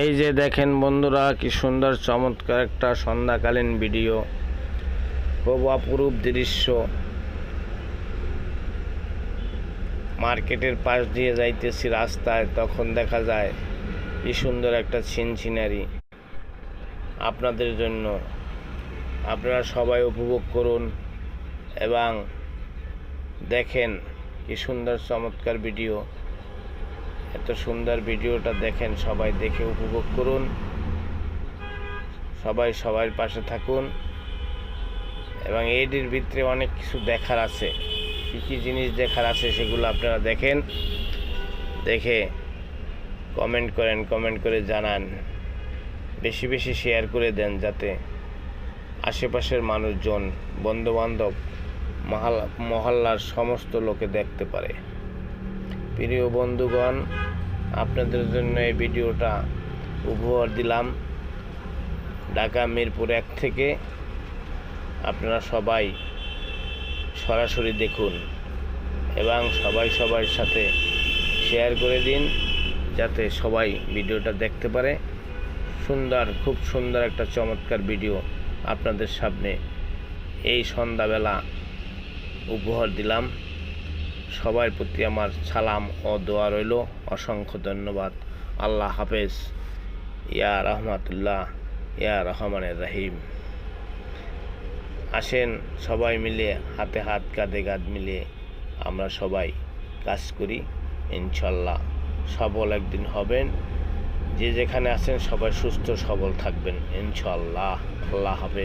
এই যে দেখেন বন্ধুরা, কি সুন্দর চমৎকার একটা সন্ধ্যাকালীন ভিডিও, খুব অপরূপ দৃশ্য। মার্কেটের পাশ দিয়ে যাইতেছি রাস্তায়, তখন দেখা যায় কি সুন্দর একটা সিনারি আপনাদের জন্য। আপনারা সবাই উপভোগ করুন এবং দেখেন কি সুন্দর চমৎকার ভিডিও। এত সুন্দর ভিডিওটা দেখেন, সবাই দেখে উপভোগ করুন, সবাই সবার পাশে থাকুন। এবং এইটির ভিতরে অনেক কিছু দেখার আছে, কী কী জিনিস দেখার আছে সেগুলো আপনারা দেখেন, দেখে কমেন্ট করেন, কমেন্ট করে জানান, বেশি বেশি শেয়ার করে দেন, যাতে আশেপাশের মানুষজন, বন্ধুবান্ধব, মহল্লার সমস্ত লোকে দেখতে পারে। প্রিয় বন্ধুগণ, আপনাদের জন্য এই ভিডিওটা উপহার দিলাম ঢাকা মিরপুর 1 থেকে। আপনারা সবাই সরাসরি দেখুন এবং সবাই সবার সাথে শেয়ার করে দিন, যাতে সবাই ভিডিওটা দেখতে পারে। সুন্দর, খুব সুন্দর একটা চমৎকার ভিডিও আপনাদের সামনে এই সন্ধ্যাবেলা উপহার দিলাম। সবার প্রতি আমার সালাম ও দোয়া রইল। অসংখ্য ধন্যবাদ। আল্লাহ হাফেজ। ইয়া রহমাতুল্লাহ, ইয়া রহমানের রহিম। আসেন সবাই মিলে হাতে হাত, কাঁধে কাঁধ মিলিয়ে আমরা সবাই কাজ করি। ইনশাল্লাহ সফল একদিন হবেন। যে যেখানে আছেন সবাই সুস্থ সবল থাকবেন ইনশাল্লাহ। আল্লাহ হাফেজ।